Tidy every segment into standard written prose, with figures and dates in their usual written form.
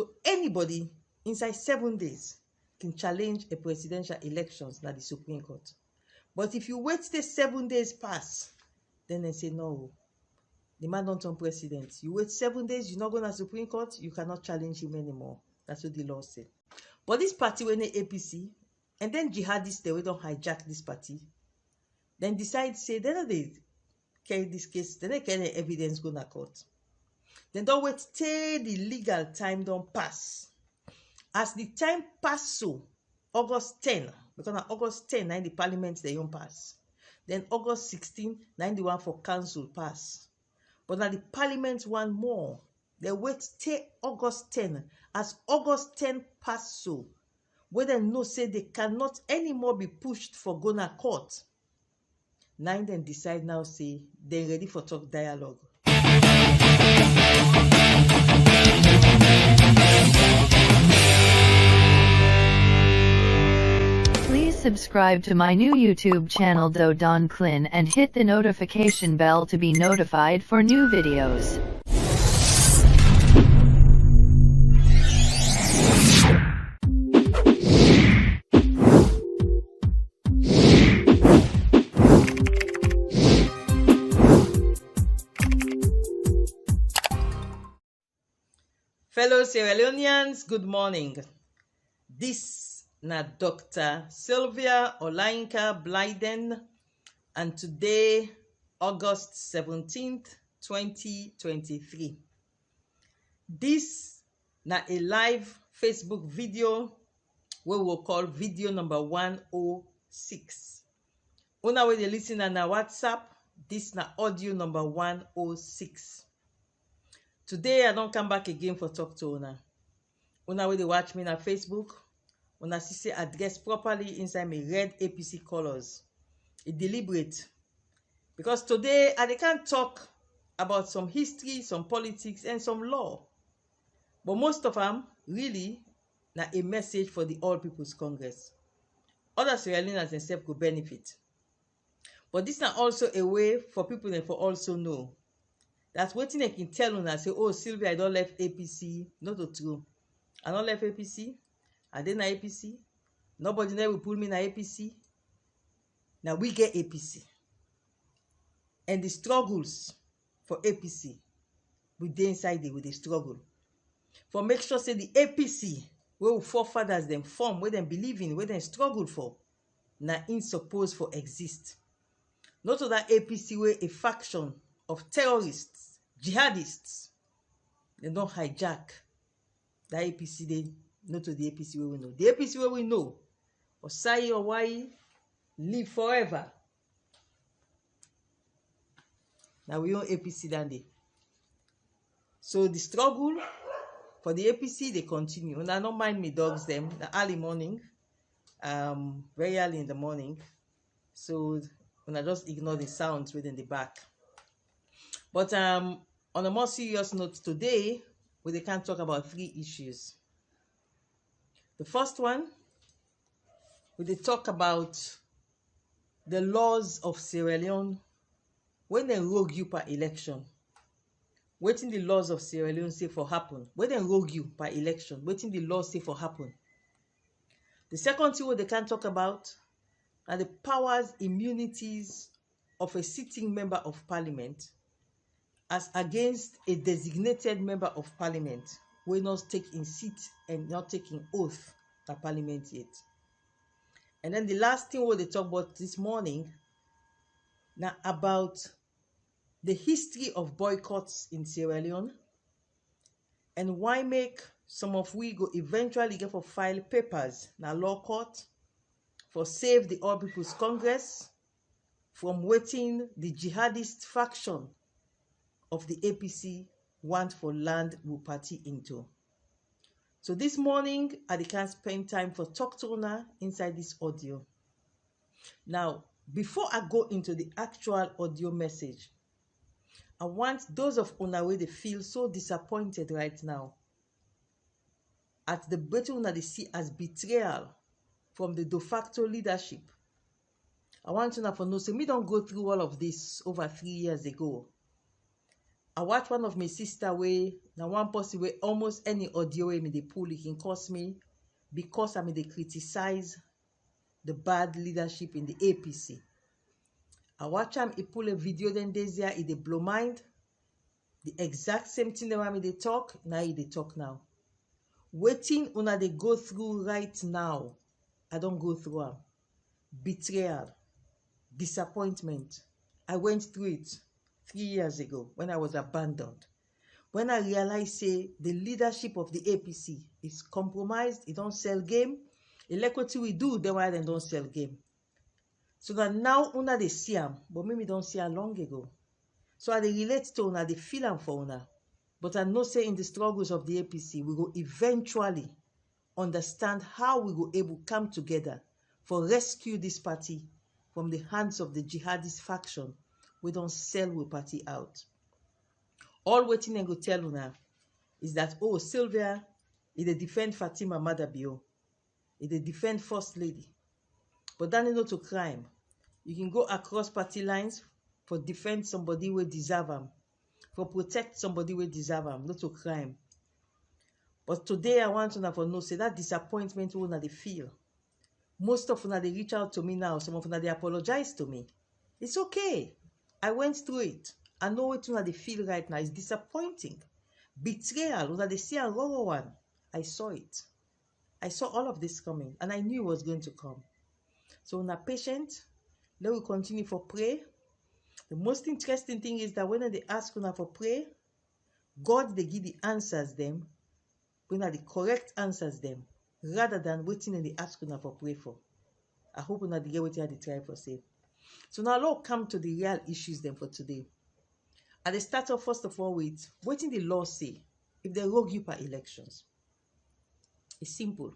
So anybody inside 7 days can challenge a presidential elections na the Supreme Court. But if you wait till 7 days pass, then they say no, the man don't turn president. You wait 7 days, you're not going to Supreme Court, you cannot challenge him anymore. That's what the law said. But this party when they APC, and then jihadists they don't hijack this party, then decide say then they carry this case, then they carry evidence go to court. Then don't wait till the legal time don't pass. As the time pass so, August 10, because on August 10, the parliament they don't pass. Then August 16, the one for council pass. But now the parliament want more. They wait till August 10. As August 10 pass so, where they know say they cannot anymore be pushed for gonna court. Now then decide now say they ready for talk dialogue. Please subscribe to my new YouTube channel CLIN and hit the notification bell to be notified for new videos. Fellow Sierra Leoneans, good morning. This na Dr. Sylvia Olainka Blyden, and today, August 17th, 2023. This na a live Facebook video we will call video number 106. Una wey dey listen na WhatsApp, this na audio number 106. Today, I don't come back again for talk to una. Una wey dey watch me na Facebook, una see say address properly inside my red APC colors. It deliberate. Because today, I can't talk about some history, some politics, and some law. But most of them, really, na a message for the All People's Congress. Other Sierra Leoneans themselves could benefit. But this is also a way for people to also know. That's what they can tell una say, oh, Sylvia, I don't left APC. Not true. I don't left APC. I didn't APC. Nobody there will pull me in APC. Now we get APC. And the struggles for APC, we dey inside it with the struggle. For make sure say the APC, where our forefathers them form, where them believe in, where them struggle for, na in suppose for exist. Not to that APC where a faction of terrorists, jihadists, they don't hijack that APC, they not to the APC where we know. The APC where we know, Osai or Wai, live forever. Now we own APC that day. So the struggle for the APC, they continue. And I don't mind me dogs them, the early morning, very early in the morning. So when I just ignore the sounds within the back. But on a more serious note today, we can talk about 3 issues. The first one, we talk about the laws of Sierra Leone when they rogue you per election. Waiting the laws of Sierra Leone say for happen. When they rogue you per election, waiting the laws say for happen. The second thing they can talk about are the powers, immunities of a sitting member of parliament as against a designated member of parliament who will not take in seat and not taking oath at parliament yet. And then the last thing they talk about this morning now about the history of boycotts in Sierra Leone and why make some of we go eventually get for file papers na law court for save the All People's Congress from waiting the jihadist faction of the APC want for land will party into. So this morning, I can spend time for talk to una inside this audio. Now, before I go into the actual audio message, I want those of una where they feel so disappointed right now at the better una they see as betrayal from the de facto leadership. I want to know for no say me don't go through all of this over 3 years ago. I watch one of my sister way, now one person way almost any audio way me they pull, it can cost me because I mean they criticize the bad leadership in the APC. I watch him, he pull a video then days here, he they blow mind. The exact same thing that me they talk, now he they talk now. Waiting una they go through right now. I don't go through them. Betrayal, disappointment. I went through it 3 years ago when I was abandoned. When I realized say the leadership of the APC is compromised, it don't sell game. Electricity we do, then why they don't sell game. So that now una they see them, but maybe don't see them long ago. So I they relate to una, they feel them for una. But I know say in the struggles of the APC, we will eventually understand how we will able to come together for rescue this party from the hands of the jihadist faction. We don't sell we party out. All waiting and go tell una is that, oh, Sylvia, it they defend Fatima Madabio, it they defend First Lady. But that is not a crime. You can go across party lines for defend somebody who deserve them, for protect somebody who deserve them, not a crime. But today I want to know say that disappointment una they feel. Most of una they reach out to me now, some of una they apologize to me. It's okay. I went through it. I know what una they feel right now. It's disappointing. Betrayal, una they see a raw one. I saw it. I saw all of this coming and I knew it was going to come. So una patient, let we continue for pray. The most interesting thing is that when they ask una for pray, God they give the answers them, when are the correct answers them, rather than waiting and they ask una for pray for. I hope una they get what they try for say. So now let's come to the real issues then for today. At the start off first of all with what the law say if they rogue you per elections. It's simple.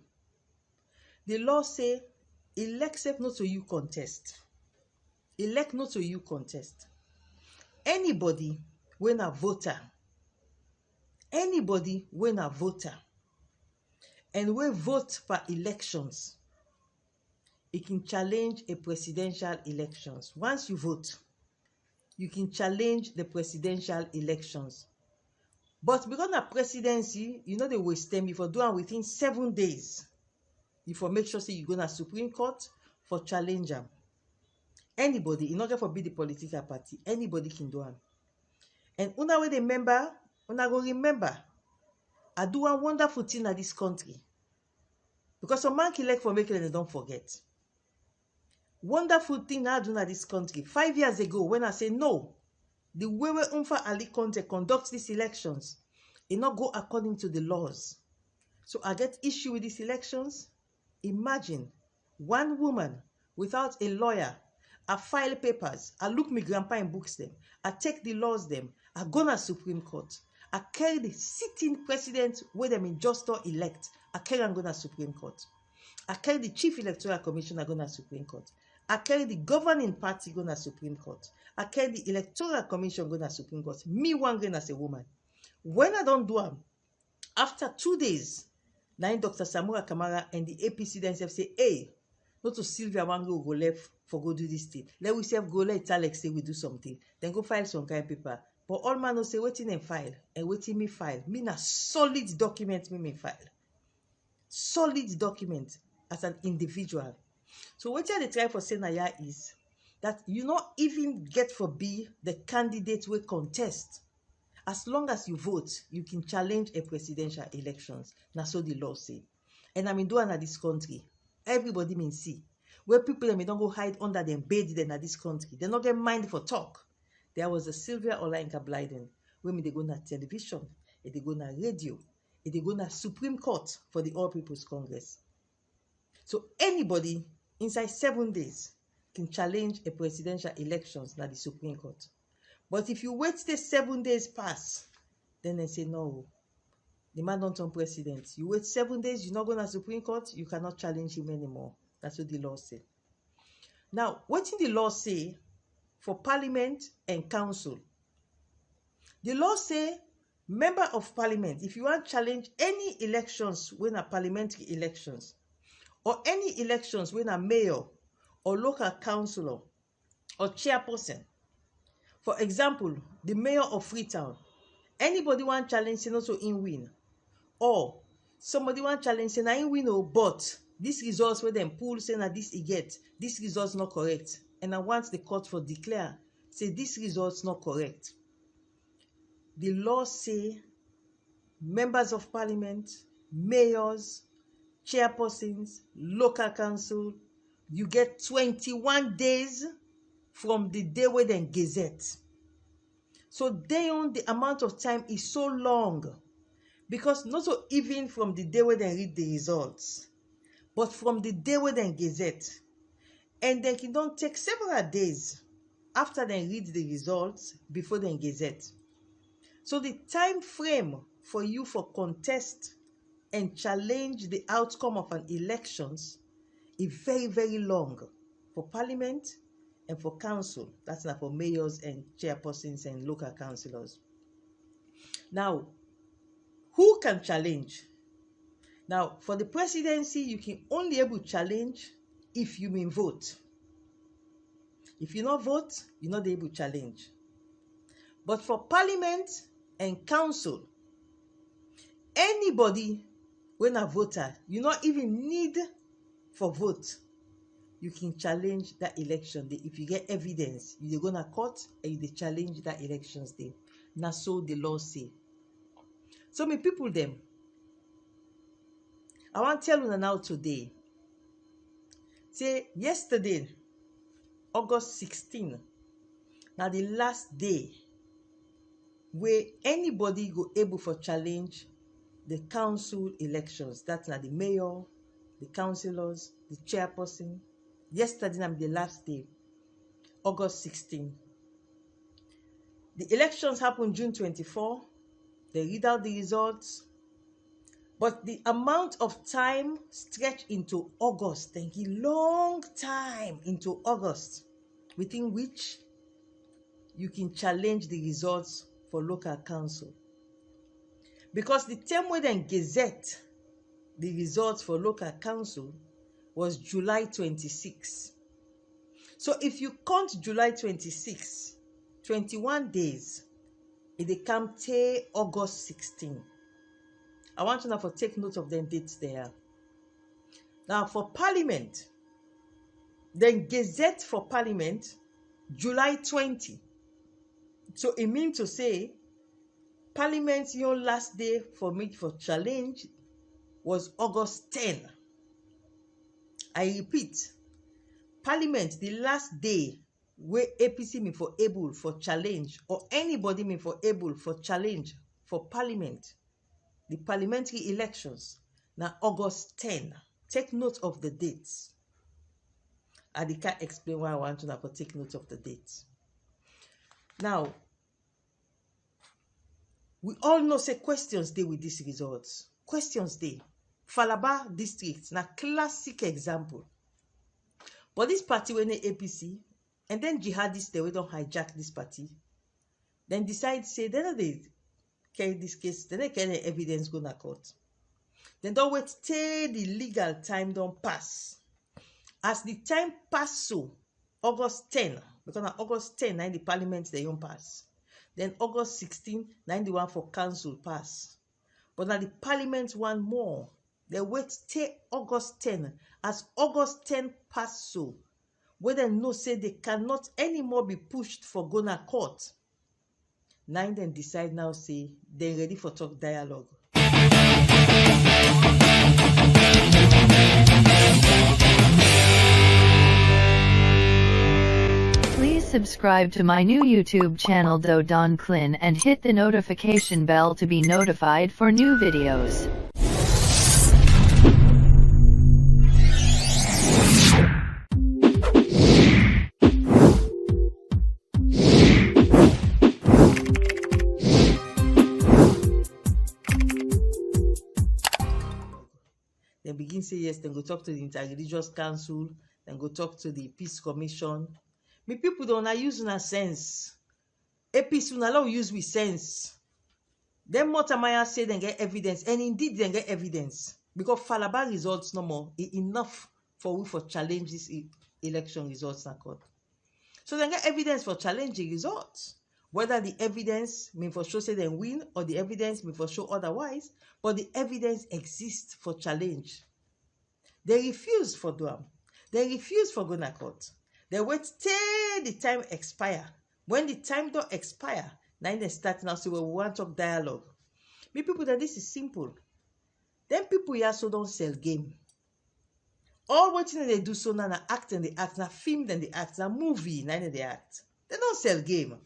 The law say elect not to you contest. Elect not to you contest. Anybody when a voter, and we vote for elections, it can challenge a presidential elections. Once you vote, you can challenge the presidential elections. But because of presidency, you know they waste time. If you do it within 7 days, you for make sure say you go to Supreme Court for challenge them. Anybody, in order for be the political party, anybody can do it. And una way they remember, una go remember, I do a wonderful thing at this country. Because some man elect for making and they don't forget. Wonderful thing I do at this country. 5 years ago, when I say no, the way we Umfa Ali Conte conduct these elections, it not go according to the laws. So I get issue with these elections. Imagine one woman without a lawyer. I file papers. I look my grandpa in books them. I take the laws them. I go to Supreme Court. I carry the sitting president where them in just or elect. I carry and go to Supreme Court. I carry the chief electoral commissioner go to Supreme Court. I carry the governing party go to Supreme Court. I carry the electoral commission go to Supreme Court. Me one grain as a woman. When I don't do them, after 2 days, now Dr. Samura Kamara and the APC themselves say, hey, not to Sylvia one go left for go do this thing. Let we say go let Alex say we do something. Then go file some kind of paper. But all man will say waiting and file and waiting me file. Me na solid document me file. Solid document as an individual. So what they try for Senaya is that you not even get for be the candidate will contest. As long as you vote, you can challenge a presidential elections. That's so the law say. And I mean doing at this country. Everybody mean see. Where people they don't go hide under them bed then at this country. They not get mind for talk. There was a Sylvia Olainka Blyden. When they go na television, they go na radio, they go na Supreme Court for the All People's Congress. So anybody inside 7 days can challenge a presidential elections na the Supreme Court. But if you wait the 7 days pass, then they say no. The man don't turn president. You wait 7 days, you're not going to Supreme Court, you cannot challenge him anymore. That's what the law say. Now, what did the law say for Parliament and Council? The law say, member of Parliament, if you want to challenge any elections when are parliamentary elections, or any elections when are mayor, or local councillor, or chairperson. For example, the mayor of Freetown, Anybody want challenge say no so in win, or somebody want challenge say na in win o, but this results wey dem pull say na this e get, this results not correct, and I want the court for declare say this results not correct. The law say members of parliament, mayors, chairpersons, local council, you get 21 days from the day wey dem gazette. So day on the amount of time is so long, because not so even from the day wey dem read the results, but from the day wey dem gazette, and then it don take several days after dem read the results before dem gazette. So the time frame for you for contest and challenge the outcome of an elections is very, very long for parliament and for council. That's not for mayors and chairpersons and local councillors. Now, who can challenge? Now, for the presidency, you can only able to challenge if you mean vote. If you not vote, you're not able to challenge. But for parliament and council, anybody when a voter, you not even need for vote, you can challenge that election day. If you get evidence, you're gonna court and you challenge that elections day. Now so the law say. So me people them, I want to tell you now today. Say yesterday, August 16, now the last day where anybody go able for challenge the council elections. That's not the mayor, the councillors, the chairperson. Yesterday na the last day, August 16. The elections happened June 24. They read out the results. But the amount of time stretched into August, thank you, long time into August, within which you can challenge the results for local council. Because the term when they gazette the results for local council was July 26. So if you count July 26, 21 days, it come to August 16. I want you now to take note of them dates there. Now for parliament, then gazette for parliament, July 20. So it means to say, parliament, your last day for me for challenge was August 10. I repeat, parliament, the last day where APC mean for able for challenge, or anybody mean for able for challenge for parliament, the parliamentary elections, now August 10. Take note of the dates. I can't explain why I want to now take note of the dates. Now, we all know say questions dey with these results. Questions dey. Falaba district, na classic example. But this party when the APC, and then jihadists they don't hijack this party, then decide say then they carry this case, then they carry evidence go to court. Then don't wait till the legal time don't pass. As the time pass so, August 10, because on August 10, the parliament they don't pass. Then August 16, the one for council pass. But now the parliament want more. They wait till August 10. As August 10 pass so, where they know say they cannot anymore be pushed for gonna court. Now then decide now say they're ready for talk dialogue. Please subscribe to my new YouTube channel Don CLIN and hit the notification bell to be notified for new videos. They begin say yes, then go talk to the Interreligious Council, then go talk to the Peace Commission. Me people don't use una sense. APC una law use with sense. Then Motamaya say they get evidence, and indeed they get evidence. Because Falaba results no more enough for we for challenge this election results na court. So they get evidence for challenging results. Whether the evidence may for show say them win or the evidence may for show otherwise, but the evidence exists for challenge. They refuse for do am. They refuse for go na court. They wait till the time expire. When the time don't expire, now they start now say, well, we want to talk dialogue. Me people that this is simple. Then people here so don't sell game. All what they do so now act and they act, now film then they act, now movie now they act. They don't sell game.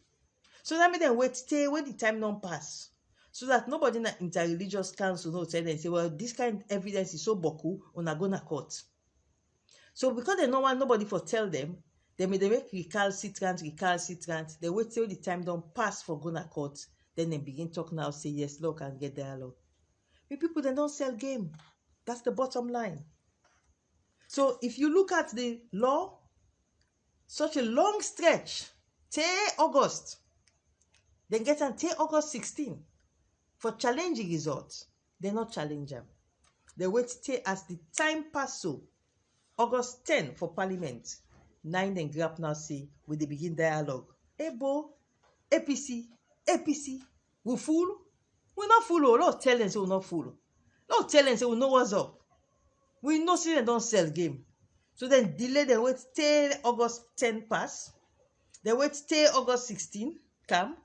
So that means they wait till when the time don't pass. So that nobody in the interreligious council no tell them say, well, this kind of evidence is so boku, una go na court. So because they don't want nobody for tell them, they make recalcitrant. They wait till the time don't pass for go na court. Then they begin talk now, say yes, look, and get dialogue. Me people, they don't sell game. That's the bottom line. So if you look at the law, such a long stretch, till August, then get until August 16 for challenging results. They not challenge them. They wait till as the time pass so. August 10 for Parliament. 9 then grab now say with the begin dialogue. Ebo, APC, we fool? We not fool. Lord tell them say we not fool. Lord tell them say we know what's up. We know say they don't sell game. So then delay they wait till August 10 pass. They wait till August 16 come.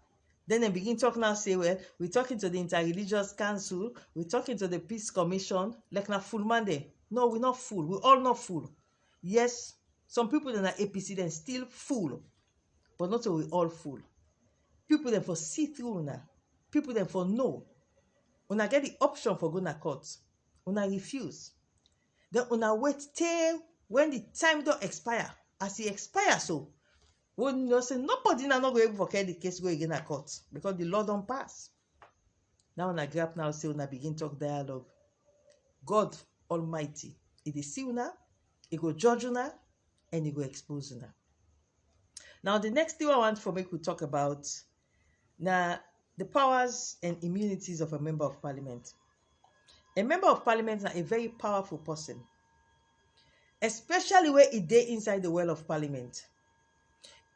Then they begin talk now say, well, we're talking to the Interreligious Council, we're talking to the Peace Commission, like na full Monday. No, we're not full. We're all not full. Yes, some people in the APC then still full, but not so we all full. People then for see through now. People then for no. Una get the option for going to court. Una refuse. Then una wait till when the time don't expire. As it expires so, when you say nobody now not going to forget the case go again at court because the law don't pass. Now una grab now say una begin talk dialogue. God Almighty, it is see una, it go judge una, and it go expose una. Now the next thing I want for me to talk about now the powers and immunities of a member of parliament. A member of parliament is a very powerful person, especially where it dey inside the well of parliament.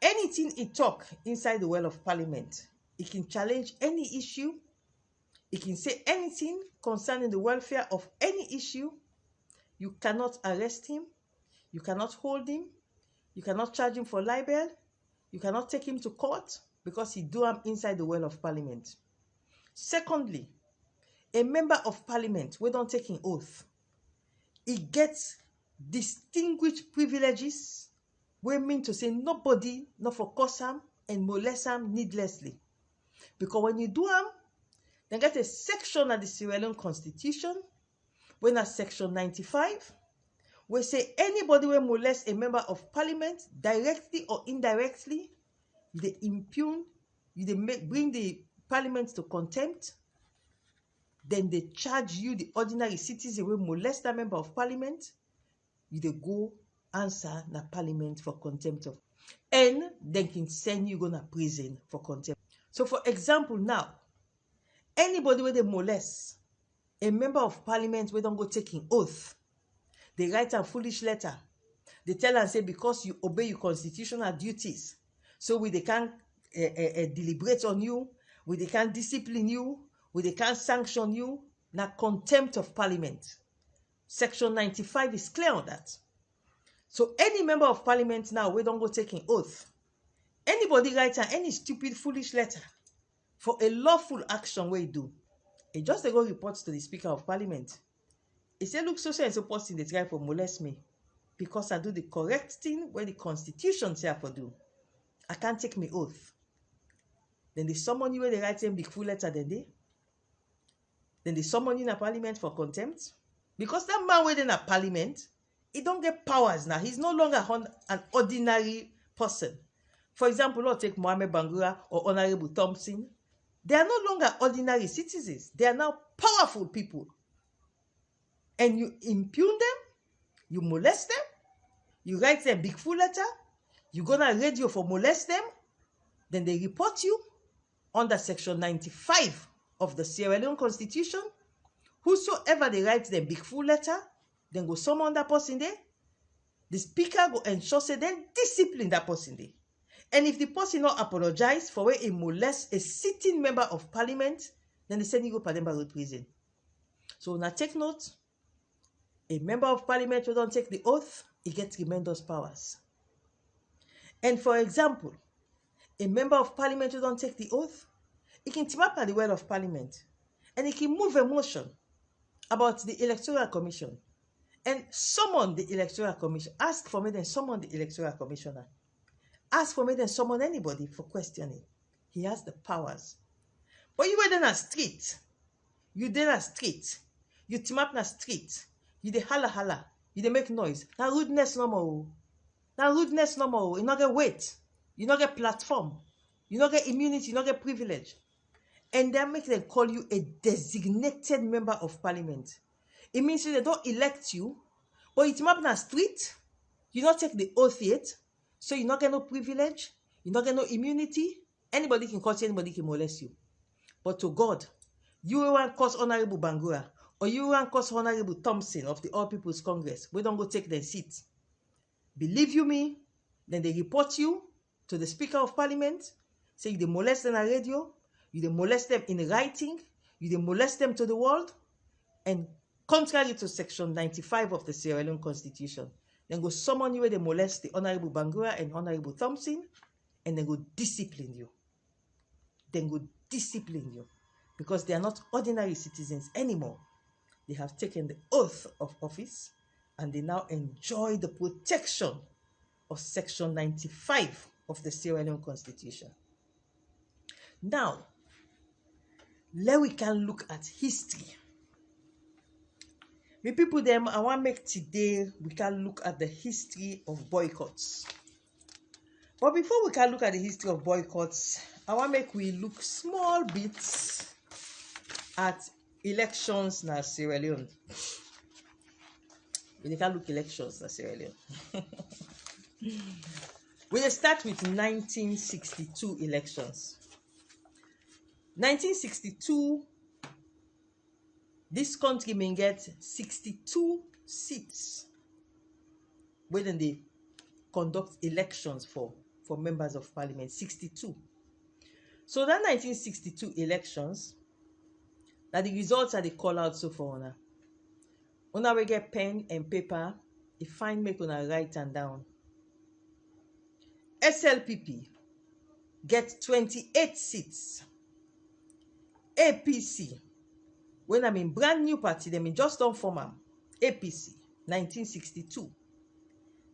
Anything it talk inside the well of parliament, it can challenge any issue, it can say anything concerning the welfare of any issue. You cannot arrest him, you cannot hold him, you cannot charge him for libel, you cannot take him to court because he do am inside the well of parliament. Secondly, a member of parliament we don't take an oath, he gets distinguished privileges. We mean to say nobody not for cause am and molest am needlessly. Because when you do am, then get a section of the Sierra Leone Constitution, when at section 95, we say anybody will molest a member of parliament directly or indirectly, they impugn, they bring the parliament to contempt, then they charge you, the ordinary citizen will molest a member of parliament, they go answer na parliament for contempt of, and they can send you go to prison for contempt. So for example now, anybody where they molest a member of parliament we don't go taking oath, they write a foolish letter, they tell and say because you obey your constitutional duties, so they can deliberate on you, they can discipline you, they can sanction you, na contempt of parliament. Section 95 is clear on that. So any member of parliament now, we don't go taking oath. Anybody write any stupid, foolish letter for a lawful action we do, it just go report to the Speaker of Parliament. He say, look, so and so person they try for molest me because I do the correct thing where the Constitution say I for do. I can't take me oath. Then they summon you where they write them big full letter then they summon you in a parliament for contempt. Because that man within a parliament, he don't get powers now. He's no longer an ordinary person. For example, Lord take Mohammed Bangura or Honorable Thompson. They are no longer ordinary citizens. They are now powerful people. And you impugn them, you molest them, you write them big full letter, you go on radio for molest them, then they report you under section 95 of the Sierra Leone Constitution. Whosoever they write them big full letter, then go summon that person there. The speaker go ensure say then discipline that person there. And if the person not apologize for where he molest a sitting member of parliament, then they send him go Parliamentary prison. So now take note, a member of parliament who don't take the oath, he gets tremendous powers. And for example, a member of parliament who don't take the oath, he can team up at the well of parliament and he can move a motion about the electoral commission and summon the electoral commission. Ask for me, then summon the electoral commissioner. Ask for me, then summon anybody for questioning. He has the powers. But you were then a street. You did a street. You team up na street. You dey holla. You dey make noise. Now rudeness no more. Now rudeness no more. You not get weight. You not get platform. You not get immunity. You not get privilege. And that make them call you a designated member of parliament. It means they don't elect you, but you team up na street. You not take the oath yet. So you not get no privilege. You not get no immunity. Anybody can cause you. Anybody can molest you. But to God, you want cause Honorable Bangura, or you want cause Honorable Thompson of the All People's Congress. We don't go take their seat. Believe you me, then they report you to the Speaker of Parliament, say you molest them on radio, you molest them in writing, you molest them to the world, and contrary to Section 95 of the Sierra Leone Constitution, then go summon you where they molest the Honorable Bangura and Honorable Thompson, and then go discipline you. Then go discipline you. Because they are not ordinary citizens anymore. They have taken the oath of office and they now enjoy the protection of Section 95 of the Sierra Leone Constitution. Now, we can look at history. Me people them, I want to make today, we can look at the history of boycotts. But before we can look at the history of boycotts, I want to make we look small bits at elections na Sierra Leone. We can look elections na Sierra Leone. We'll start with 1962 elections. 1962, this country may get 62 seats when they conduct elections for members of parliament. 62. So that 1962 elections, that the results are the call out so for una. Una will get pen and paper, if fine make una write and down. SLPP get 28 seats. APC, when I mean brand new party, they mean just don't form am. APC, 1962.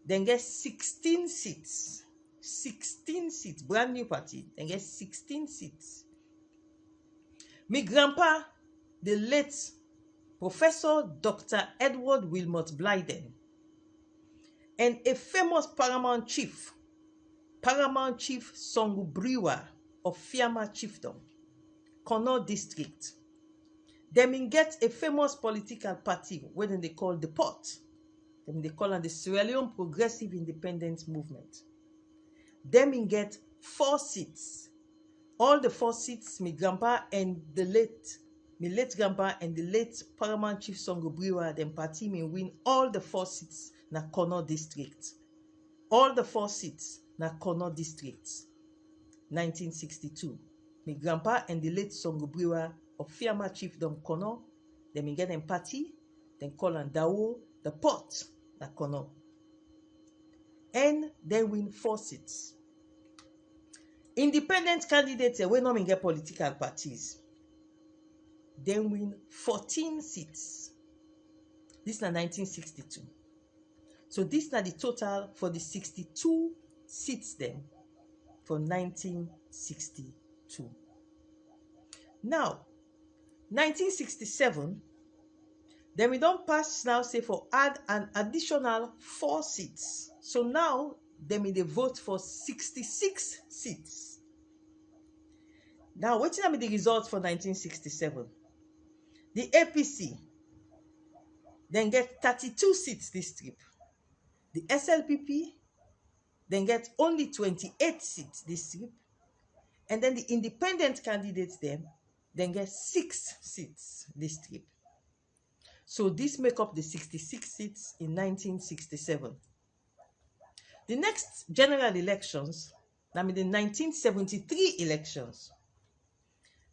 Then get 16 seats. 16 seats, brand new party, then get 16 seats. Me grandpa, the late Professor Dr. Edward Wilmot Blyden, and a famous Paramount Chief Songu Brewer of Fiama Chiefdom, Kono District. They get a famous political party, when they call the POT. They call it the Sierra Leone Progressive Independence Movement. They get 4 seats. All the 4 seats, my grandpa and the late grandpa and the late Paramount Chief Songo Brewer, them party may win all the 4 seats na Kono District. All the 4 seats na Kono District. 1962. My grandpa and the late Songo Brewer of Fiama Chiefdom Kono, them get them party, then call on Dawo, the pot na Kono. And they win 4 seats. Independent candidates, we not get political parties. They win 14 seats. This is 1962. So this is the total for the 62 seats then for 1962. Now, 1967, then we don't pass now, say, for add an additional 4 seats. So now, they may vote for 66 seats. Now, what is the results for 1967? The APC then get 32 seats this trip. The SLPP then get only 28 seats this trip. And then the independent candidates then get 6 seats this trip. So this make up the 66 seats in 1967. The next general elections Now in the 1973 elections.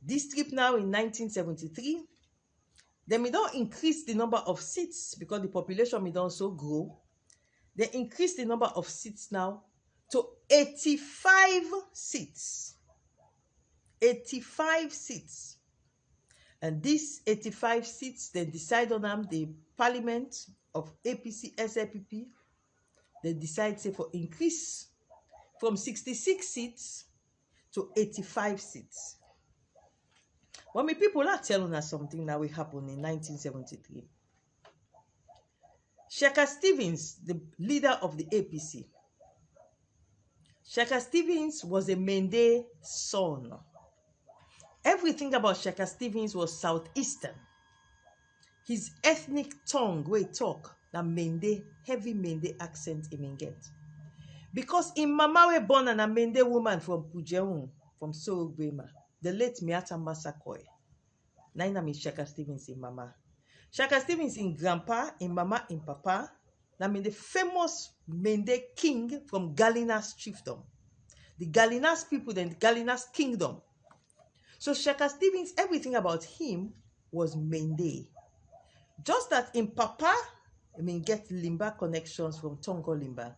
This trip now in 1973, then we don't increase the number of seats because the population may also grow. They increase the number of seats now to 85 seats. 85 seats. And these 85 seats, they decide on them, the parliament of APC, SLPP, they decide say for increase from 66 seats to 85 seats. But my people are telling us something that will happen in 1973. Shaka Stevens, the leader of the APC. Shaka Stevens was a Mende son. Everything about Shaka Stevens was southeastern. His ethnic tongue, way talk, that Mende, heavy Mende accent he get. Because in Mama we born an a Mende woman from Pujeung, from Sorogwema, the late Miatamba Sakoy. Naina mi Shaka Stevens in Mama. Shaka Stevens in Grandpa, in Mama, in Papa. That mean the famous Mende king from Galinas chiefdom. The Galinas people, then the Galinas kingdom. So Shaka Stevens, everything about him was Mende. Just that in Papa, get Limba connections from Tongo Limba.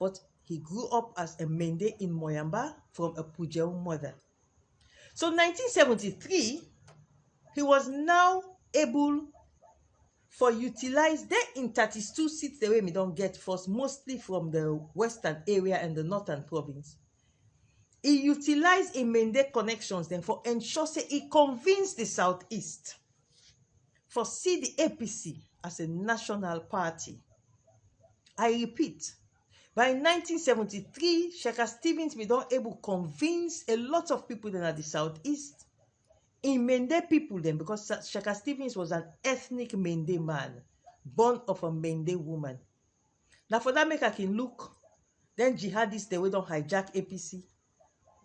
But he grew up as a Mende in Moyamba from a Pujeung mother. So 1973, he was now able for utilize them in 32 seats the way we don't get first, mostly from the western area and the northern province. He utilized a Mende connections then for ensure say he convinced the southeast for see the APC as a national party. I repeat, by 1973, Shaka Stevens we don't able to convince a lot of people then at the southeast in Mende people then, because Shaka Stevens was an ethnic Mende man, born of a Mende woman. Now for that make I can look, then jihadists they will don't hijack APC,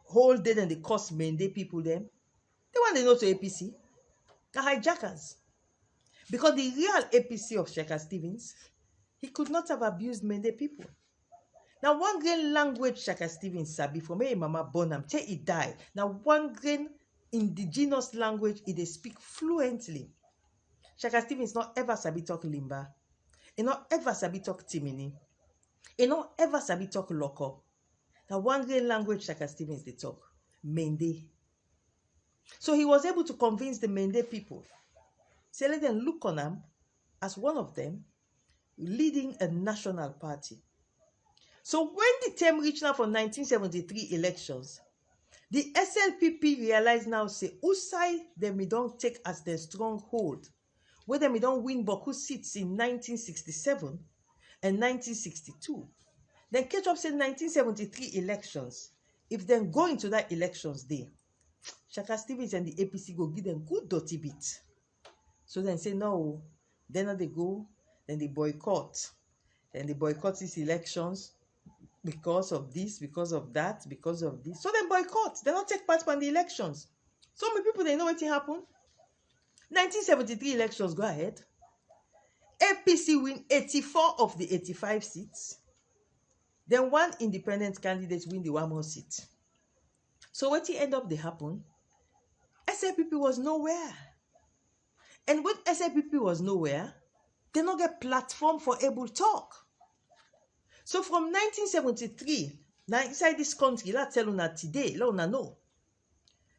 whole day then they cost Mende people them. They want to know to APC, the hijackers. Because the real APC of Shaka Stevens, he could not have abused Mende people. Now one great language Shaka Stevens sabi from me mama Bonham till he die. Now one great indigenous language they speak fluently. Shaka Stevens not ever sabi talk Limba. He not ever sabi talk Timini. He not ever sabi talk Loko. Now one great language Shaka Stevens they talk, Mende. So he was able to convince the Mende people. So let them look on him as one of them leading a national party. So when the term reached now for 1973 elections, the SLPP realized now say Usai them we don't take as their stronghold, where them we don't win Boku seats in 1967 and 1962. Then catch up say 1973 elections. If then go into that elections day, Shaka Stevens and the APC go give them good dirty bit. So then say no, then they go, then they boycott. Then they boycott these elections because of this, because of that, because of this. So then boycott. They don't take part in the elections. So many people they know what happened. 1973 elections go ahead. APC win 84 of the 85 seats. Then one independent candidate win the one more seat. So what end up they happen? SLPP was nowhere. And when SLPP was nowhere, they not get platform for able talk. So from 1973, now inside this country, let's tell you today, let you know,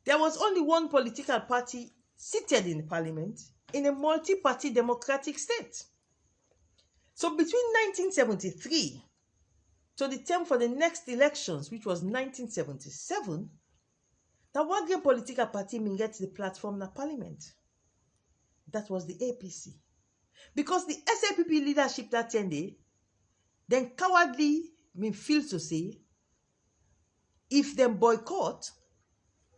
there was only one political party seated in the parliament in a multi-party democratic state. So between 1973 to the term for the next elections, which was 1977, that one great political party may get the platform in the parliament. That was the APC. Because the SLPP leadership that 10 day, then cowardly mean feel to say, if them boycott,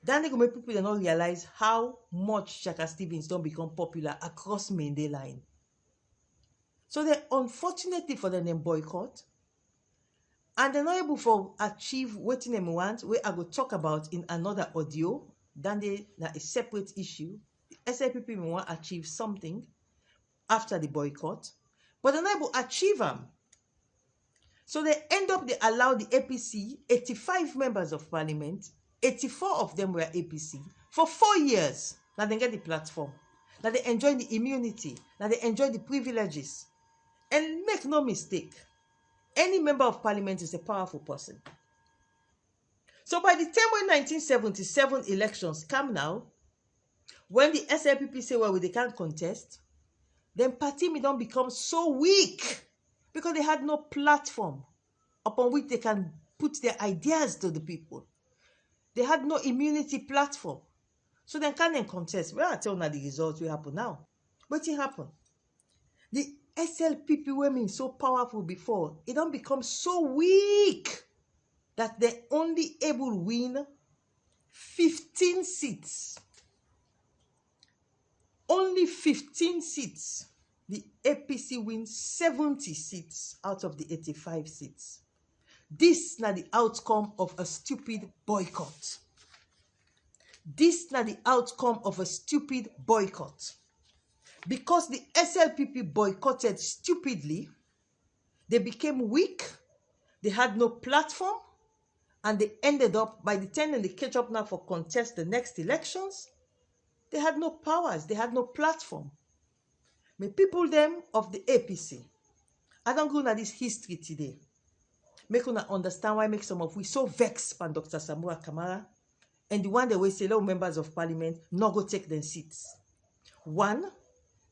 then they go make people not realize how much Shaka Stevens don't become popular across Mende line. So they unfortunately for them boycott, and they're not able to achieve what they want, where I go talk about in another audio, then they a separate issue. The SLPP may want to achieve something after the boycott, but they're not able to achieve them. So they allowed the APC, 85 members of parliament, 84 of them were APC, for 4 years. Now they get the platform. Now they enjoy the immunity. Now they enjoy the privileges. And make no mistake, any member of parliament is a powerful person. So by the time when 1977 elections come now, when the SLPP say, well, they can't contest, then party may don't become so weak because they had no platform upon which they can put their ideas to the people. They had no immunity platform. So they can't contest. Well, I tell you now the results will happen now. But it happened. The SLPP women so powerful before, it don't become so weak that they only able to win 15 seats. Only 15 seats. The APC wins 70 seats out of the 85 seats. This is not the outcome of a stupid boycott. This is not the outcome of a stupid boycott. Because the SLPP boycotted stupidly, they became weak, they had no platform, and they ended up, by the time they catch up now for contest the next elections, they had no powers, they had no platform. The people them of the APC, I don't go into this history today. Make una understand why make some of we so vexed by Dr. Samura Kamara and the one they will say, members of parliament not go take their seats. One,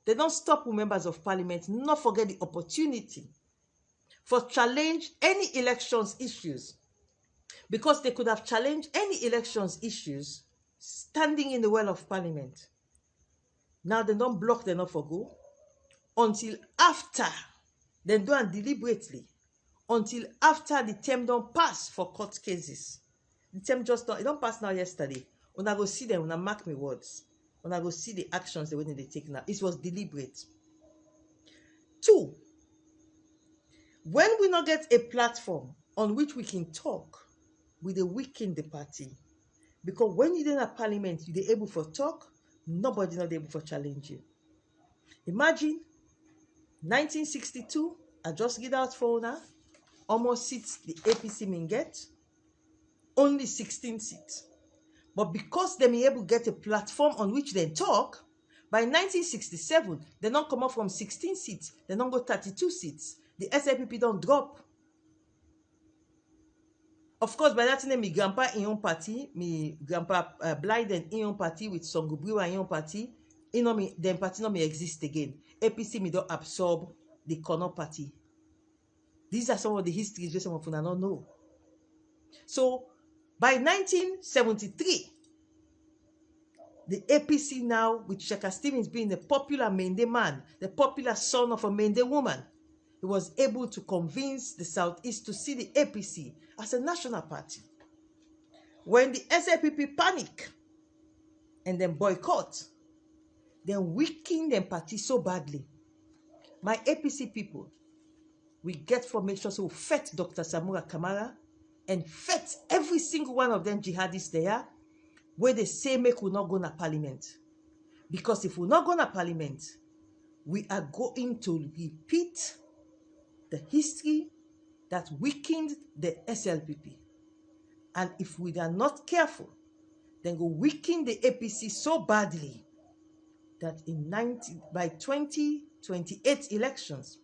they don't stop with members of parliament, not forget the opportunity for challenge any elections issues. Because they could have challenged any elections issues standing in the well of parliament. Now they don't block them not for go until after, then do it deliberately, until after the term don't pass for court cases. The term just don't, it don't pass now yesterday. When I go see them, when I mark my words, when I go see the actions the way they take now, it was deliberate. Two, when we not get a platform on which we can talk, we dey weaken the party. Because when you in a parliament, you dey able for talk, nobody not able for challenge you. Imagine 1962, I just get out for now, almost seats the APC may get, only 16 seats. But because they may able to get a platform on which they talk, by 1967, they don't come up from 16 seats, they don't go 32 seats. The SLPP don't drop. Of course, by that time, my grandpa in your party, my grandpa Blyden in your party with Songubriwa in your party, them party no may exist again. APC may don't absorb the corner party. These are some of the histories that some of you don't know. So, by 1973, the APC now, with Shaka Stevens being the popular Mende man, the popular son of a Mende woman, he was able to convince the Southeast to see the APC as a national party. When the SLPP panic and then boycott, then weaken them party so badly. My APC people, we get formation so fight Dr. Samura Kamara and fight every single one of them jihadists there, where they say make we not go to parliament. Because if we not go to parliament, we are going to repeat the history that weakened the SLPP. And if we are not careful, then go weaken the APC so badly that by 2028 elections,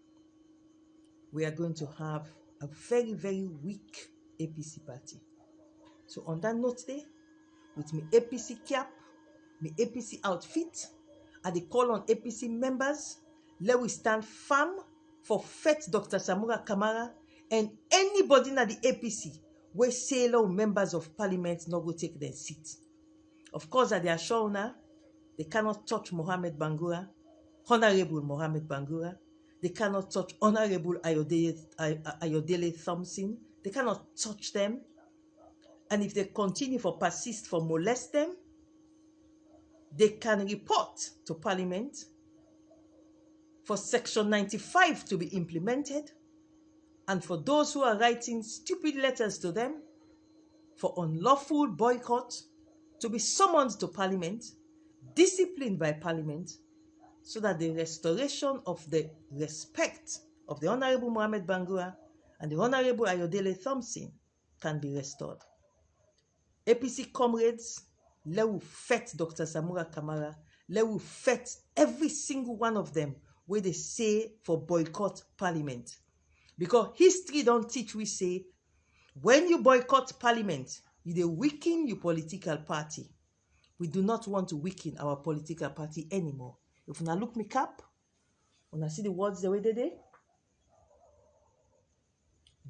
we are going to have a very, very weak APC party. So on that note there, with my APC cap, my APC outfit, I dey call on APC members, let we stand firm for fight Dr. Samura Kamara and anybody in the APC where say members of parliament not go take their seat. Of course, they are sure now, they cannot touch Mohammed Bangura, Honorable Mohammed Bangura. They cannot touch Honorable Ayodele Thompson. They cannot touch them. And if they continue for persist for molest them, they can report to Parliament for Section 95 to be implemented, and for those who are writing stupid letters to them for unlawful boycott to be summoned to Parliament, disciplined by Parliament, so that the restoration of the respect of the Honorable Mohammed Bangura and the Honorable Ayodele Thompson can be restored. APC comrades, let we fight Dr. Samura Kamara, let we fight every single one of them where they say for boycott Parliament. Because history don't teach we say, when you boycott Parliament, you dey weaken your political party. We do not want to weaken our political party anymore. If una look me cap, una see the words the way they dey.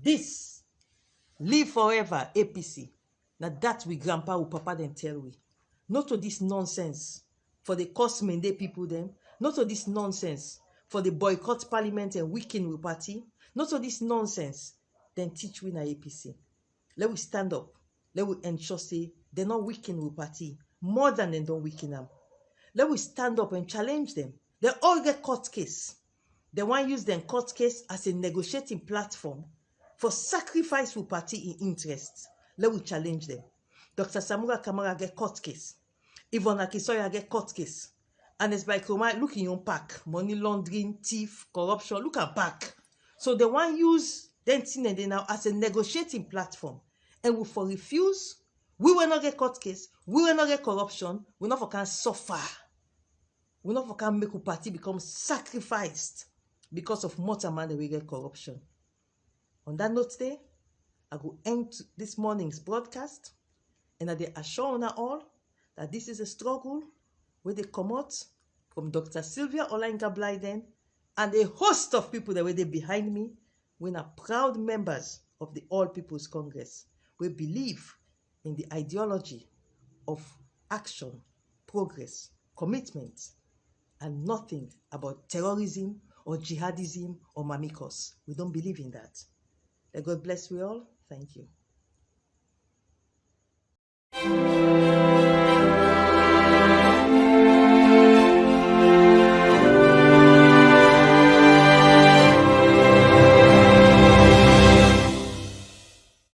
This live forever APC. Now that we grandpa or papa then tell we. Not to this nonsense for the cost mende people them. Not to this nonsense for the boycott Parliament and weaken we party. Not to this nonsense then teach we na APC. Let we stand up. Let we ensure say they're not weaken we party more than they don't weaken them. Let we stand up and challenge them. They all get court case. They want to use them court case as a negotiating platform for sacrifice for party in interests. Let we challenge them. Dr. Samura Kamara get court case. Yvonne Akisoya get court case. And it's like, look in your pack. Money laundering, thief, corruption. Look at back. So they want to use them thing and they now as a negotiating platform. And we for refuse, we will not get court case. We will not get corruption. We not for can suffer. We not for can make a party become sacrificed because of mortal man that we get corruption. On that note there, I go end this morning's broadcast and I assure you all that this is a struggle where they come out from Dr. Sylvia Blyden and a host of people that were there behind me. We are proud members of the All People's Congress. We believe in the ideology of action, progress, commitment, and nothing about terrorism or jihadism or mamikos. We don't believe in that. May God bless you all. Thank you.